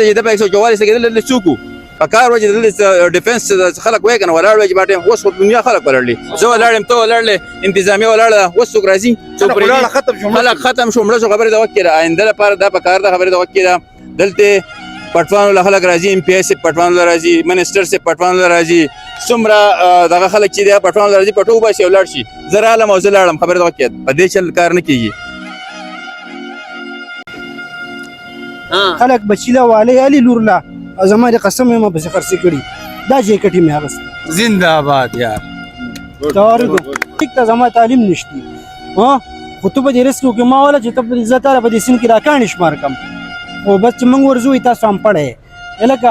د 144 کېدل څوک فکار وجه د ډیفنس خلک وای کنه ولاړ وجه باندې اوس دنیا خلک ولړلې زه ولاړم ته ولاړلې انتظامی ولاړه اوس څوک راځي څوک راځي ختم شو مړه خبره د وکړه آینده لپاره دا پکار د خبره د وکړه دلته پټوان له خلک راځي ام پی ایس پټوان له راځي منسٹر سے پټوان له راځي څومره دغه خلک چې د پټوان له راځي پټو باسي ولاړ شي زه رالم او زه لاړم خبره د وکړه په دې چل کار نه کیږي خلک بچیلا والي علي لورلا زما د قسم ما به خرڅ کړي دا جیکټي مې هغه زنده باد یار تاریخ ټیک ته زما تعلیم نشتی ها خو ته به درس کې ما ولا چې ته په عزت را په دې سین کې راکان شمار کم او بس چې موږ ورزوې تاسو هم پړې الکه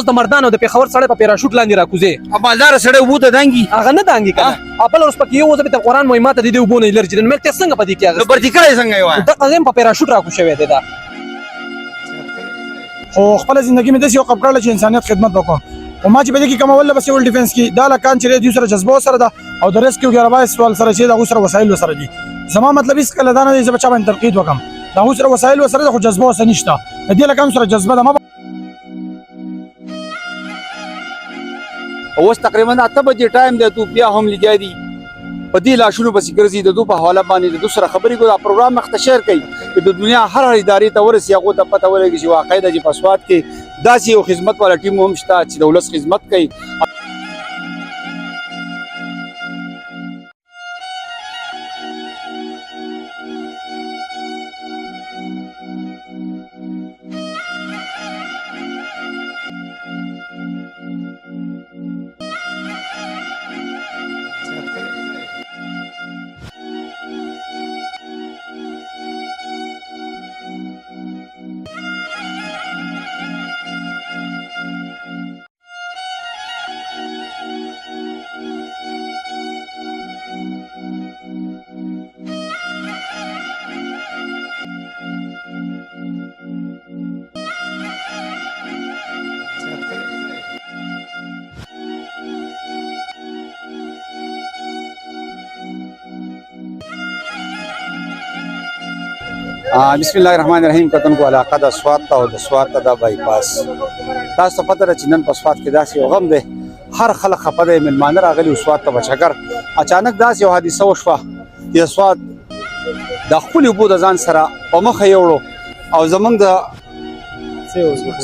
د مردانو د پیښور سره په پیراشوټ لاندې راکوزه مالدار سره وبوته دانګي هغه نه دانګي کنه خپل اوس پکې یو ځبته قران مهمه ته دی وبونه لرجن مې ته څنګه پدې کې نو برتی کړی څنګه یو د قزم په پیراشوټ راکو شوی دی دا خو خپل ژوندۍ مې د یو قبر چې انسانيت خدمت وکړم او ما چې بده کې کومول بس ول ډیفنس کې دا لکان چې د سره جذبه سره ده او د ریسکیو ګربای سوال سره چې د سره وسایل سره دي زما مطلب هیڅ کله دا نه دی چې بچا باندې تنقید وکم دا سره وسایل سره خو جذبه وسه نشته د دې لکان سره جذبه ده اوس تقریبا 8 بجې ټایم دی تو بیا هم لګیا دي په دې لاشونو پسې ګرځي د دوه حواله باندې د سره خبرې کو دا پروګرام مختشر کوي چې د دنیا هر ادارې ته ورسي هغه ته پته ولګي چې واقعي د پاسواد کې داسې یو خدمت والا ټیم هم شته چې د ولس خدمت کوي بسم الله الرحمن الرحیم کتن کو علاقه د سوات ته او د سوات ته د بایپاس تاسو ته پته چې نن په سوات کې داسې یو غم دی هر خلک خپه دی مېلمانه راغلي سوات ته بچکر اچانک داسې یو حادثه وشوه چې سوات د خپل اوبو د ځان سره په مخه یوړو او زمونږ د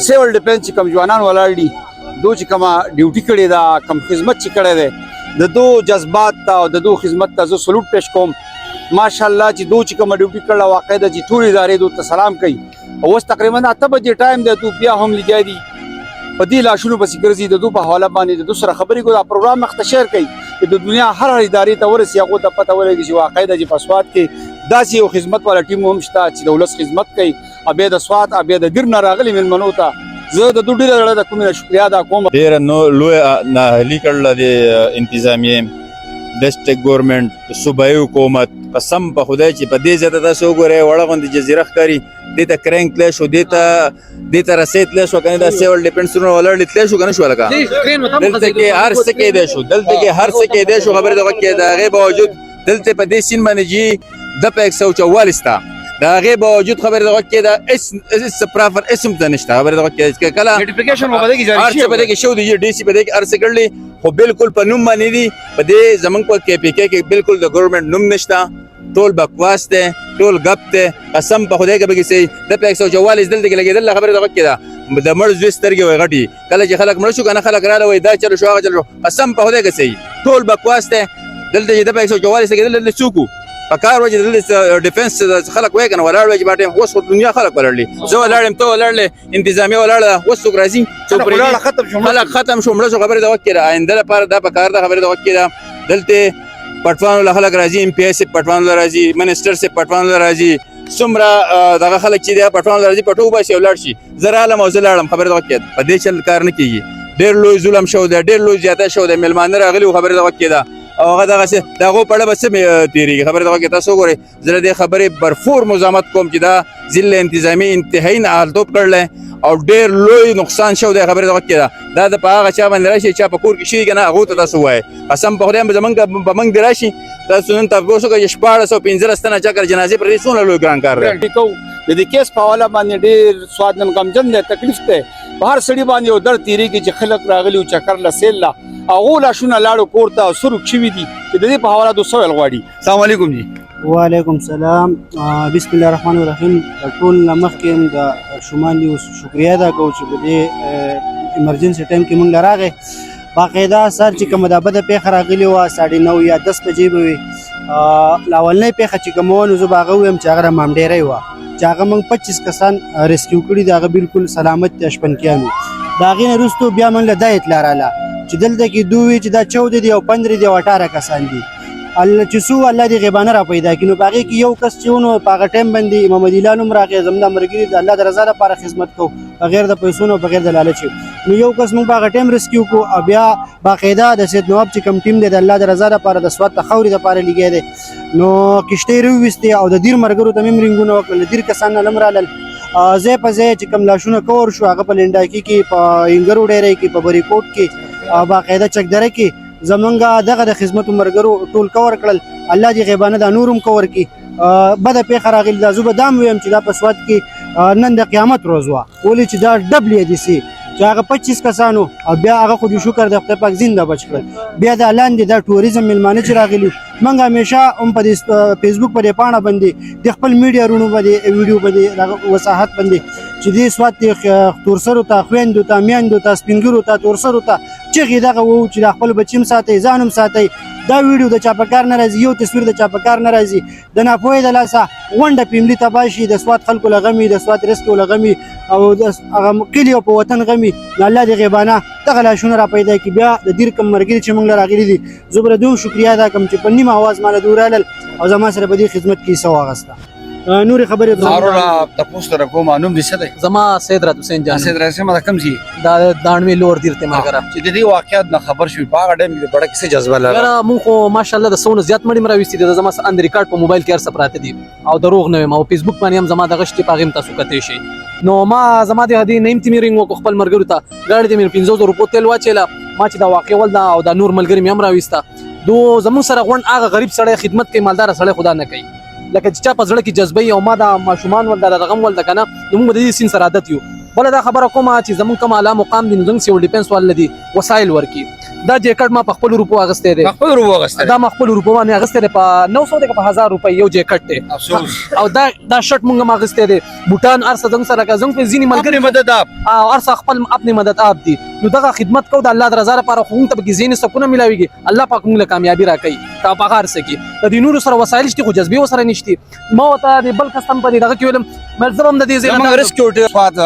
سیول ډیفنس چې کوم ځوانان ولاړ دي دوی چې کومه ډیوټي کړې ده کوم خدمت چې کړی دی د دوه جذبات ته او د دوه خدمت ته زه سلوټ پیش کوم ماشاءالله چې دوی چې کوم ډیوټي کړل واقع د چې ټول ادارې دوی ته سلام کوي او اوس تقریبا 8 بجې ټایم دی تو بیا هم لګیا دي په دې لاشونو پسې ګرځي د دوه حواله باندې د سره خبرې کو دا پروګرام مختشر کوي چې د دنیا هر ادارې ته ورسي هغه ته پته ولګي چې واقع د پاسواد کې داسې یو خدمت والا ټیم هم شته چې د ولس خدمت کوي ابه د سوات ابه د ګرنا راغلي ملمنو ته زه د دوه ډیره د کومه شکریا دا کوم ډیر نو لوی نه لیکل د انتظامیه ډسټریکټ ګورنمنت صوبایي حکومت قسم په خدای چې په دې ځای ته تاسو وګورئ وړه غوندې جزیره ښکاري دې ته کرینک تللی شو دې ته رسۍ تللی شو که نه دا سیول ډیپنسونه ولاړ تللی شو که نه شو لکه دلته کې هر څه کیدی شو دلته کې هر څه کیدی شو خبرې دغه کې د هغې باوجود دلته په دې سین باندې جي د په 144 سته د هغې باوجود خبرې دغه کې د اس پرافر اسم ته نشته خبرې دغه کې کله نوټیفیکیشن په دې کې جاری شي په دې کې شو دی ډي سي په دې کې ارسه کړلې خو بالکل په نوم باندې دي په دې زمنګ په کې پی کې بالکل د ګورنمنت نوم نشته ټول بکواس ته ټول غپ ته قسم په خدای کې به کې د 144 دلته کې لګیدل خبره دغه کې ده د مړ زوی سترګې وي غټي کله چې خلک مړ شو کنه خلک رااله وای دا چلو شو هغه چلو قسم په خدای کې صحیح ټول بکواس ته دلته چې د 144 کې دلته څوک پکار وجه د ډیفنس خلک وای کنه ولاړ وجه باندې اوس دنیا خلک ولاړلې زه ولاړم ته ولاړلې انتظامی ولاړه اوس څوک راځي څوک راځي خلک ختم شو مړ شو خبره دغه کې آینده لپاره دا پکار ده خبره دغه کې دلته پټوان له خلک راځي ام پی ایس پټوان له راځي منسٹر سے پټوان له راځي څومره دغه خلک چې د پټوان له راځي پټو باسي ولاړ شي زه رالم او زه لاړم خبره دغه کې په دې چل کار نه کیږي ډېر لوی ظلم شو دی ډېر لوی زیاته شو دی مېلمانه راغلي خبره دغه کې ده او هغه دغه دغه په اړه بس تیریږي خبره دغه کې تاسو ګورئ زه دې خبرې برفور مزاحمت کوم چې دا ضلع انتظامی انتهایی ناهلتوب کړل او ډېر لوی نقصان شو دی خبره دغه کې دا د په هغه چا باندې راشي چا په کور کې شي کنه هغه ته تاسو وایي قسم په خدای زمونږ په موږ دی راشي تاسو نن تاسو کوی 1415 تنه چکر جنازې پر څونه لوی ګران کار دی کو د دې کیس په حواله باندې ډېر سوادن غمجن دی تکلیف ته بهر سړي باندې یو درد تیریږي چې خلک راغلي او چکر لسیل لا هغه لاشونه لاړو کور ته سرک شوي دي چې د دې په حواله 200 غواړي. السلام علیکم جی. وعلیکم السلام. بسم الله الرحمن الرحیم. ټول مخکې د شمال نیوز شکریا ادا کوم چې په دې ایمرجنسي ټایم کې مونږ راغې باقاعده سر چې کومه د بده پیښه راغلې وه 9:30 یا 10 بجې به وي. لاولنۍ پیښه چې کومه وه نو زه به هغه ویم چې هغه رمامډیری وه چې هغه موږ 25 کسان ریسکیو کړي د هغه بالکل سلامت دي اشپنکیان وو. د هغې نه وروستو بیا موږ له دا اطلاع راله چې دلته کې دوی چې دا 14 دي او 15 دي او 18 کسان دي چې څو الله دې غیبانه را پیدا کړي. نو په هغې کې یو کس چې و نو په هغه ټایم باندې امام عدي الله نوم راغی زموږ د ملګري د الله د رضا لپاره خدمت کوو بغیر د پیسو نه بغیر د لالچ. نو یو کس موږ په هغه ټایم ریسکیو کړو او بیا باقاعده د سید نواب چې کوم ټیم دی د الله د رضا لپاره د سوات د خاورې دپاره لګی دی نو کښتۍ راوویستې او د دیر مرګرو ته مې هم رینګونه وکړل. د دیر کسان نه هم رالل ځای په ځای چې کوم لاشونه کور شو هغه په لنډاکي کې په انګرو ډیری کې په بریکوټ کې باقاعده چکدره کې زمونږ دغه د خدمتو مرګرو ټول کور کړل. الله دې غیبانه دا نور هم کور کړي. بده پیښه راغلې ده زه به دا هم ویم چې دا په سوات کې نن د قیامت ورځ وه ولې چې دا ډبل دي سي چې هغه 25 کسانو او بیا هغه خو دې شکر د خدای پاک زنده بچ کړل. بیا دا لاندې دا ټوریزم میلمانه چې راغلي موږ همیشه هم په فیسبوک په دې پاڼه باندې د خپل میډیا رونو باندې ویډیو باندې وضاحت باندې چې دې سوات تورسرو ته خویندو ته میندو ته سپینګرو ته تورسرو ته چغې دغه وو چې د خپل بچي هم ساتئ ځان هم ساتئ. دا ویډیو د چا په کار نه راځي یو تصویر د چا په کار نه راځي د ناپوهۍ د لاسه غونډه فیملي تباه شي د سوات خلکو له غمي د سوات ریسکیو له غمي او د هغه کلي او په وطن غمي نو الله دې غیبانه دغه لاشونه را پیدا کړي. بیا د دیر کوم مرګري چې موږ له راغلي دي زه به د دوی شکریا ادا کوم چې په نیمه اواز ماله دوی رالل او زما سره په دې خدمت کې حصه واخیسته. نورې خبرې ضرور تاسو ته کوم نوم دې څه دی؟ زما سید رات حسین جان سید رات حسین کوم ځای دا دانوي لور دیر ته مرګره چې د دې واقعیت نه خبر شوي په هغه ټایم کې ډېره کیسه جذبه لرله. یاره مونږ خو ماشاءالله د سونه زیات مړي مراويستي دي زما ان ریکارډ په موبایل کې ارسه پراته دي او دروغ نه ما او فیسبوک باندې هم زما د غشتي پاغم تاسو کته شي. نو ما زما د هدي نیم تیمرینګ وک خپل مرګرو ته ګاډي دې مې 500 روپو تل واچیلا ما چې دا واقع ول دا او دا نور ملګری مې هم راويستا دو زمون سره غون هغه غریب سړی خدمت کوي مالدار سړی خدا نه کوي لکه چې چا په زړه کې جذبه او ما دا ماشومان ول دا رقم ول دا کنه موږ د دې سین سره عادت یو. بل دا خبره کومه چې زمون کوم اعلی مقام دي نو زنګ سیول ډیفنس ول دي وسایل ورکی دا جیکټ ما په خپل روپو اغسته دي خپل روپو اغسته دا ما خپل روپو باندې اغسته دي په 900 دغه په 1000 روپۍ یو جیکټ ته افسوس او دا شرټ مونږه ما اغسته دي بوتان ارسه زنګ سره کا زنګ په زینی ملګری مدد اپ او ارسه خپل خپل مدد اپ دي نو دغه خدمت کو د الله د رضا لپاره خو ته به زینی سکونه ملاويږي الله پاک موږ له کامیابی راکړي تا په غار سکی د دې نور سره وسایل شتي خو جذبه وسره نشتی ما وته د بل کستم په دغه کې ولم ملزم د دې زینه موږ ریسکیو سوات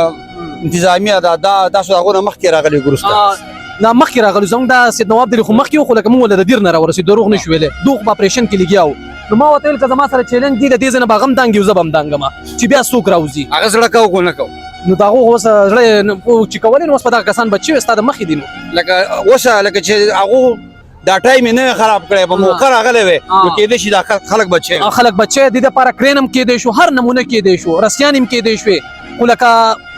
انتظامیه دا تاسو هغه مخکې راغلي ګورسته نا مخکې راغلو زموږ د سید نواب د خو مخکې خو لکه موږ له دیر نه راورسېد دروغ نه شو ویلې دوغ په اپریشن کې لګیاو نو ما ورته ویل که زما سره چیلنج دی د دې ځای نه به غم دانګي زه به هم دانګم چې بیا څوک راوځي هغه زړه کوو که نه کوو نو د هغو اوس زړه چې کولې نو اوس په دغه کسان بچي وي ستا د مخکې دي نو لکه اوسه لکه چې هغه دا ټایم نه خراب کړی په موقع راغلی وی نو کېدای شي دا خلک بچي خلک بچي د دې لپاره کرین هم کېدی شو هر نمونه کېدی شو رسیان هم کېدی شوې خو لکه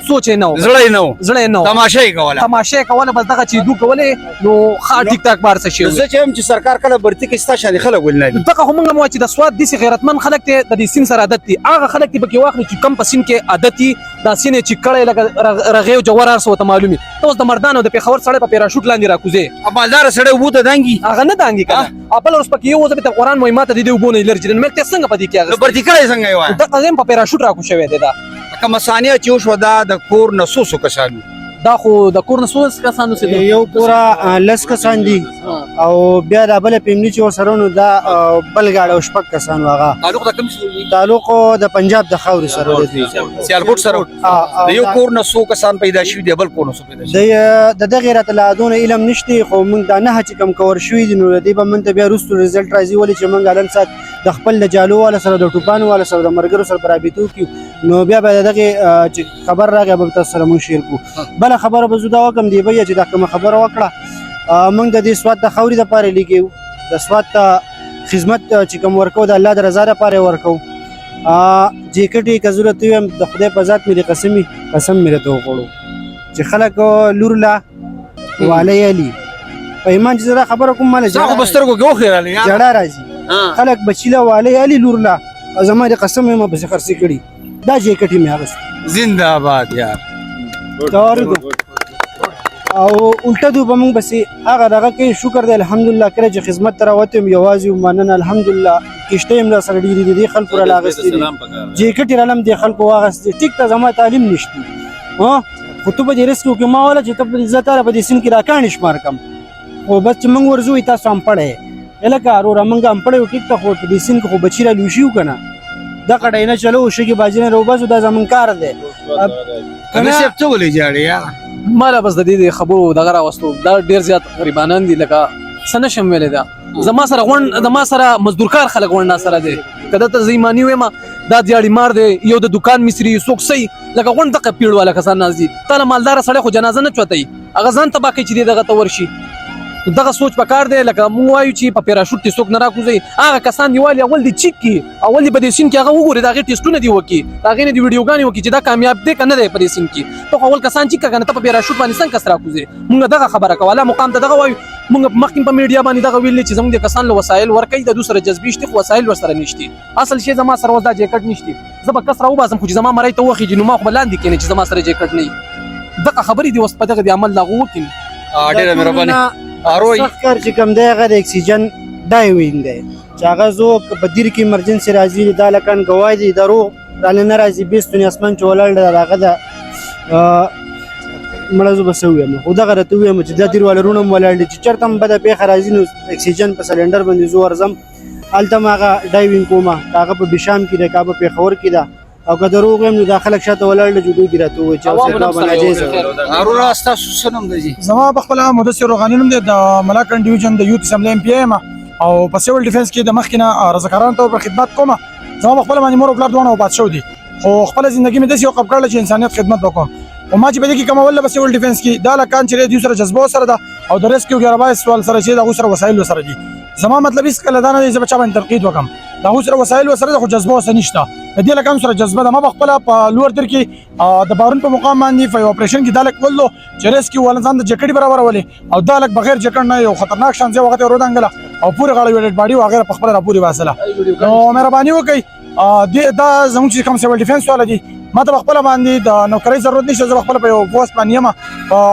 سوچ یې نه و زړه یې نه و تماشه یې کوله تماشه یې کوله بس دغه چې دو کولې نو ښه ټیک ټاک بار څه شي زه چې هم چې سرکار کله برتي کوي ستا شانې خلک ولې نه دي دغه خو موږ هم وایو چې د سوات داسې غیرتمند خلک دی د دې سیند سره عادت دي هغه خلک دي پکې واخلي چې کم په سیند کې عادت دي دا سیند یې چې کړی لکه رغې او جوار هر څه ورته معلوم وي ته اوس د مردانو د پېښور سړی په پیراشوټ لاندې راکوزې مالداره سړی اوبو ته دانګي هغه نه دانګي که بل اوس پکې یو ځل ته قرآن وایي ما ته د دې اوبو نه یې لرې چې مې ته څنګه په دې کې نو برتي کړی څنګه یې وایه دغه هم په پیراشوټ راکوز شوی دی دا لکه مسانیه چې وشوه دا د کور نه څو کسانو دا خو د کور نه څو کسانو سي یو پورا لس کسان دي او بیا د بل فیملی چې وسره نو دا بل گاډ او شپږ کسان واغه تعلق د کوم شي تعلق د پنجاب د خاورې سره دی سیالکوټ سره د یو کور نه څو کسان پیدا شوي دي بل کور نه څو پیدا شوي د دغه راته لا دون علم نشته خو موږ دا نه چې کم کور شوي دي نو د دې به موږ بیا وروسته ریزلټ راځي ولې چې موږ الان سات د خپل د جالو والا سره د ټوپانو والا سره د مرګرو سره برابطو کیو نو بیا به دغه چې خبر راغی به تاسو سره موږ شیر کو بل خبره به زو دا وکم دی بیا چې دا کوم خبره وکړه موږ د دې سواد د خوري د پاره لګیو د سواد ته خدمت چې کوم ورکو د الله د رضا لپاره ورکو جیکټي که ضرورت وي د خدای په ذات مې قسم مې ته وکړو چې خلک لورلا والی علی په ایمان چې دا خبره کوم مال زه خو بسترګو کې وخیراله جړه راځي خلک بچیله والی علی لورلا زما د قسم ما به خرڅ کړي دا جیکټ مې هغه زنده باد یار او الټه دو بمون بس هغه دغه کې شکر دی الحمدلله کړه چې خدمت تر وته یوازې ومنن الحمدلله کشته هم لا سره دي خلکو را لاغستې جیکټ رالم دي خلکو واغستې ټیک ته زما تعلیم نشتی ها خطبه دې رسکو کې ما ولا چې ته په عزت را په دې سین کې راکان شمار کم او بس چې موږ ورزو تاسو هم پړې الکه ارو موږ هم پړې ټیک ته خو په دې سین کې خو بچی را لوشیو کنه دا کډای نه چلو شګي باجی نه روباسو دا زمون کار دی کنه شپ ته ولې جاړي یار مالا بس د دې خبرو دغه راوستو دا ډیر زیات غریبانان دي لکه سنشم ویلې دا زما سره مزدورکار خلک ورنه سره دي کله ته زېمانی وې ما دا دیاړي مار دی یو د دکان مصری سوکسي لکه غون دغه پیړ والا کسان نازي تعالی مالدار سره خو جنازه نه چوتای اغه ځان تباکه چې دغه تورشي دغه سوچ پکار دی لکه مو وایو چې په پیراشوټ کې څوک نه راکوزي هغه کسان دیوالي اول دي چیک کی اول دی په دې سین کې هغه وګوري دغه ټیسټونه دی وکي هغه نه دی ویډیوګانی وکي چې دا کامیاب دی کنه دی په دې سین کې ته اول کسان چې کنه ته په پیراشوټ باندې څنګه کس راکوزي مونږ دغه خبره کوله مقام ته دغه وایو مونږ مخکې په میډیا باندې دغه ویل چې زموږ د کسان له وسایل ورکې د دوسر جذبې شته وسایل ورسره نشته اصل شی زما سره ودا جیکټ نشته زب کس راو باسم خو چې زما مړی ته وخی جنو ما خو لاندې کینې چې زما سره جیکټ نه دغه خبرې دی وس په دغه عمل لاغو وکړي ډیره مهرباني اروي کار چې کم دی هغه د اکسیجن ډایوینګ دی چې هغه زو په دیر کې ایمرجنسي راځي دا لکان گواهی دی درو رال نه راځي بیستونی اسمان چولړ هغه دا مړزو بسوي مو خو دغه راته ویم چې د دیر ولرونه ولړ چې چرته بده په خراجي نو اکسیجن په سلندر باندې زور زم الته ماغه ډایوینګ کومه هغه په بشام کې د کابه په خور کې دا او که دروغ هم نو داخله شته ولړ جوړو دي راته وي چې اوسه دا باندې ارو راستا سنم دی زما بخپل مدثر روغانی نوم دی د ملاکن ډیویژن د یوت اسمبلی ام پی ایم او په سیول ډیفنس کې د مخکنه رضاکارانو ته په خدمت کومه زما بخپل باندې مور خپل دوه وفات شو دي خو خپل ژوندۍ مې د یو قب کړل چې انسانيت خدمت وکم او ما چې بده کې کوم ول په سیول ډیفنس کې دا لکان چې د سره جذبه سره ده او د ریسکیو ګربای سوال سره چې د سره وسایل سره دي زما مطلب هیڅ کله دا نه دی چې بچا باندې تنقید وکم دا سره وسایل سره خو جذبه وسه نشته د دې لکان سره جذبه ده ما خپل په لوړ تر کې د بارون په مقام باندې په اپریشن کې دالک ولو چې ریسکیو ولنځان د جکړې برابر ولې او دالک بغیر جکړ نه یو خطرناک شان ځای وخت ورودانګله او پوره غاړه ویډ باډي وغیرہ په خپل را پوری واسله نو مهرباني وکړئ دا زموږ چې کوم سیول ډیفنس والا دي ما ته خپل باندې د نوکری ضرورت نشته زه خپل په پوسټ باندې یم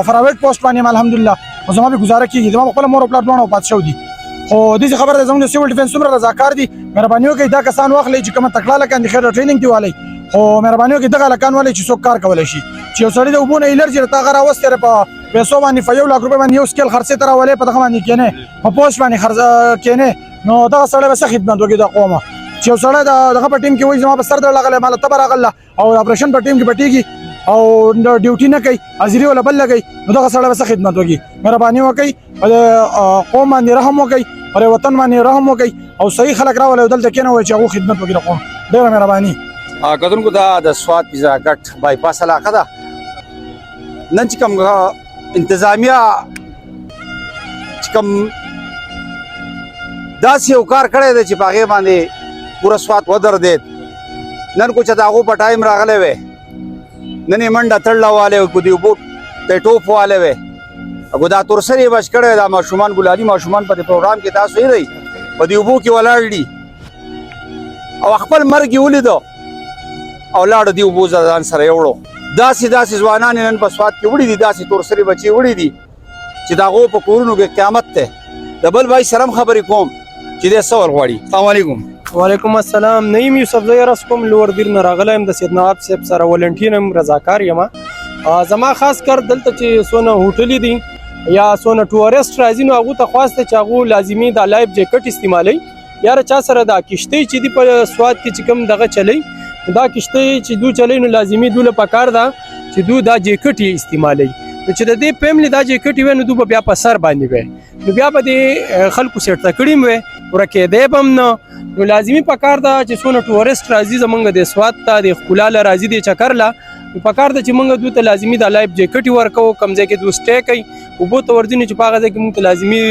فراویټ پوسټ باندې یم الحمدلله او زما به گزاره کیږي زما خپل مور خپل دوه پات شو دي خو دې خبره زموږ سیول ډیفنس څومره رضاکار دي مهرباني وکړئ دا کسان واخلئ چې کوم تکړه لکه د خیر ټریننګ دی والی خو مهرباني وکړئ دغه لکان والی چې څوک کار کولای شي چې یو سړی د وبونه الرجی تا غره واستره په پیسو باندې فیو لاک روپے باندې یو سکیل خرڅه تر والی په دغه باندې کینه په پوسټ باندې خرڅ کینه نو دا سړی به خدمت وکړي د قومه چې یو سړی دغه په ټیم کې وایي زما په سر درلغله مال تبر غله او اپریشن په ټیم کې پټیږي او ډیوټي نه کوي حاضری ولا بل لګي نو دغه سړی به خدمت وکړي مهرباني وکړئ قوم باندې رحم وکړئ پر وطن باندې رحم وکړئ او صحیح خلک راولي دلته کېنه وای چې هغه خدمت وکړي قوم ډیره مهرباني کدونکو دا د سواد پیزا کټ بای پاس علاقه ده نن چې کوم انتظامیه چې کوم داسې یو کار کړی دی چې په هغې باندې پوره سواد ودرېد نن کو چې د هغو په ټایم راغلی وی نن یې منډه تړله والی وی کو د اوبو ته ټوپ والی وی اګو دا تورسر یې بچ کړی دا ماشومان ګلالي ماشومان په دې پروګرام کې تاسو یې دی په دې اوبو کې ولاړ دي او خپل مرګ یې ولیدو او لاړ دی اوبو ځان سره یوړو داسې ځوانان نن په سواد کې وړي دي داسې تورسري بچي وړي دي چې د هغو په کورونو کې قیامت دی د بل بھائی سره خبرې کوم چې دې څه ورغواړي السلام علیکم وعلیکم السلام نعیم یوسف زه رس کوم لوړ دیر نه راغلی یم د سید نواب صاحب سره ولنټین یم رضاکار یم زما خاص کر دلته چې څونه هوټلې دي یا څونه ټورسټ راځي نو هغو ته خواست چې هغو لازمي دا لایف جیکټ استعمالوي یاره چا سره دا کشتۍ چې دي په سواد کې چې کوم دغه چلی دا کشتۍ چې دو چلی نو لازمي دوله پکار ده چې دو دا جیکټ یې استعمالوي نو چې د دې فیملی دا جیکټ وي نو دو بیا په سر باندې وي نو بیا به د خلکو سیټ تکړی وي ورکېدی به هم نه نو لازمي پکار ده چې څونه ټورسټ راځي زمونږ د سواد ته د ښکلا له راځي د چکر له پکار ده چې موږ دوی ته لازمي د لایف جیکټ ورکو کم ځای کې دوی سټې کوي اوبو ته ورځي نو چې په هغه ځای کې موږ ته لازمي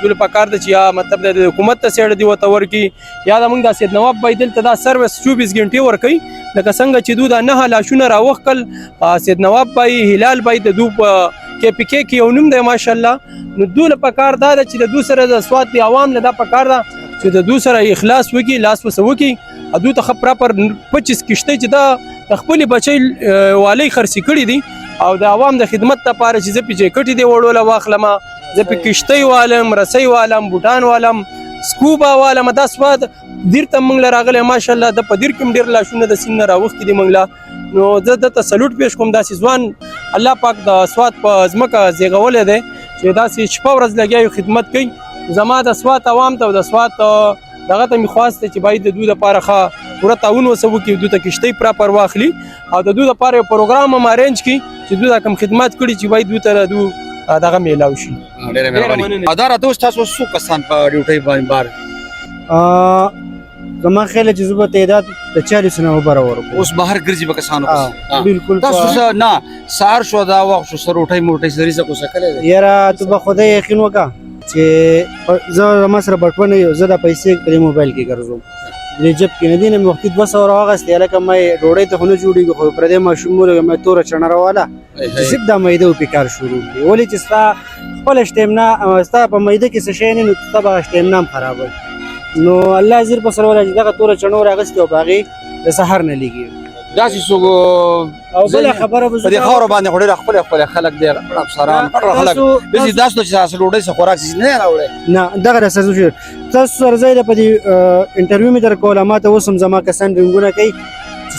دوی پکار ده چې یا مطلب د حکومت ته سیټ دی ورته ورکړي یا د موږ د سید نواب بای دلته دا سروس 24 غنټې ورکوي لکه څنګه چې دوی دا 9 لاشونه راوخکل سید نواب بای هلال بای د دوی کې پی کې یو نوم دی ماشاءالله نو دوی په کار دا چې د دوی سره د سواد دی عوام له دا په کار دا چې د دوی سره اخلاص وکي لاس وسوکي ادو ته پراپر 25 کشته چې دا خپل بچي والی خرسي کړی دي او د عوام د خدمت لپاره چې زه پیچې کټي دی وړول واخلم زه په کشته والم رسۍ والم بوټان والم سکوبا والم دا سواد دیر ته موږ راغله ماشاءالله د پدیر کوم ډیر لاشونه د سین راوخت دي موږ نو زه د سلوټ پیش کوم داسې ځوان الله پاک د سواد په ځمکه زیږولې ده چې داسې شپه ورځ لګیاو خدمت کوي زما د سواد عوام ته د سواد دغه ته میخواسته چې باید د دوی لپاره ښه پوره تعاون وسو کې دوی ته کشتۍ پراپر واخلي او د دوی لپاره یو پروګرام هم ارینج کړي چې دوی دا کوم خدمات کړي چې باید دوی ته دغه میلاو شي. ډېره مهرباني. اداره دوست تاسو څو کسان په ډیوټي باندې بار زما خیال چې زه به تعداد د 40 نه وبره ورکو اوس بهر ګرځي به کسانو پس بالکل تاسو نه سار شو دا وخت شو سروټي موټي سری څه کو سکلې یاره ته به خدای یقین وکړه چې زه ما سره بټونه یو زه د پیسې په موبایل کې ګرځوم د جب کې نه دي نه وخت 200 راغستې لکه مې ډوړې ته نه جوړیږي خو پر دې ما شمول مې تور چنره والا زب د مېده په کار شروع دي ولې چې ستا خپل شتمنا ستا په مېده کې څه شي نه نو ستا به شتمنا خرابوي نو الله زیر په سره ولې دغه تور چنو راغستې او باغی د سحر نه لګي داسې سو او بل خبره به په دې خاور باندې خوري خپل خلک دی افسران خلک دې داسې چې تاسو لوړې څه خوراک نه راوړي نه دغه اساس شو تاسو سره زید په دې انټرویو می در کوله ما ته وسم زما کسان رنگونه کوي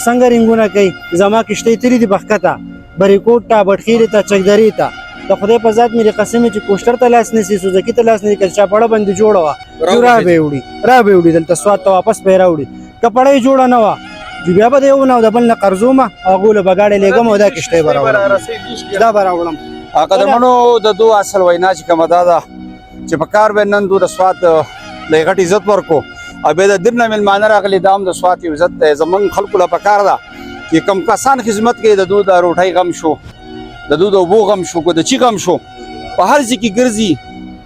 څنګه رنگونه کوي زما کشته تری دی بخکتا بریکوټ تا بټخیری تا چکدری تا د خدای په ذات مې قسم چې کوشتر ته لاس نسی سوزکی ته لاس نه کړ چا پړه باندې جوړه را به وړي دلته سواد ته واپس به راوړي کپړې جوړه نه وا بیا به یو نو د بل نه قرضومه هغه له بغاړې لګم او دا کشته براوړم دا براوړم قدرمنو د دوه اصل وینا چې کومه دا چې په کار به نن دوه سواد د غټ عزت ورکو او به د درنه ملمانه راغلي دام د سواد عزت زمون خلکو له پکار دا چې کم کسان خدمت کوي د دوه د روټۍ غم شو د دوه د بو غم شو کو د چی غم شو په هر ځای کې ګرځي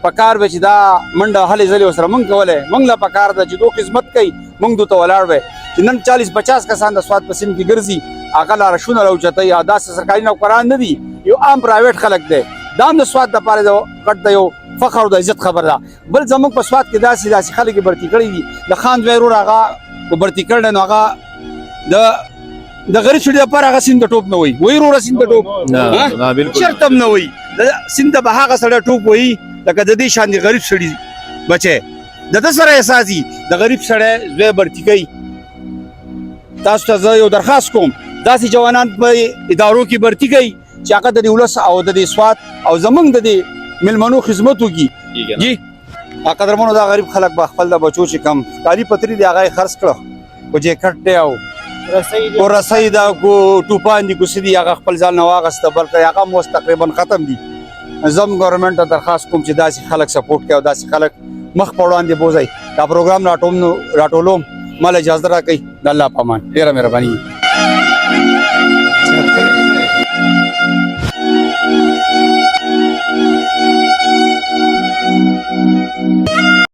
په کار به چې دا منډه هلې ځلې سره مونږ کوله مونږ له پکار دا چې دوه خدمت کوي مونږ دوه ولاړ وي چې نن 40-50 کسان د سواد پسیم کې ګرځي هغه لاره شونه راوچته یا داسې سرکاري نوکران نه دي یو عام پرایویټ خلک دی دام د سواد د پاره کټ د یو فخر او د عزت خبر ده بل زموږ په سواد کې داسې خلک برتی کړی دي د خان ځویرو هغه برتی کړل نو هغه د غریب شړي لپاره هغه سین د ټوپ نه وي وایرو رسین د ټوپ نه بالکل شرطم نه وي د سین د هغه سره ټوپ وي لکه د دې شان دي غریب شړي بچي د سره احساسي د غریب سره زوی برتی کوي تاسو ته یو درخواست کوم داسې جوانان په ادارو کې برتی کوي چې هغه د ولس او د سواد او زمنګ د ملمنو خدمت وکي جی قدرمنو دا غریب خلک به خپل د بچو چې کم کالی پتری دی هغه خرڅ کړو او جیکټ دی او رسۍ دا کو ټوپان دي کو سدي هغه خپل ځان نه واغسته بلکې هغه مو تقریبا ختم دي زم ګورنمنت ته درخواست کوم چې داسې خلک سپورټ کوي او داسې خلک مخ په وړاندې بوزي دا پروګرام راټولوم مال اجازه راکړئ د الله په امان ډیره مهرباني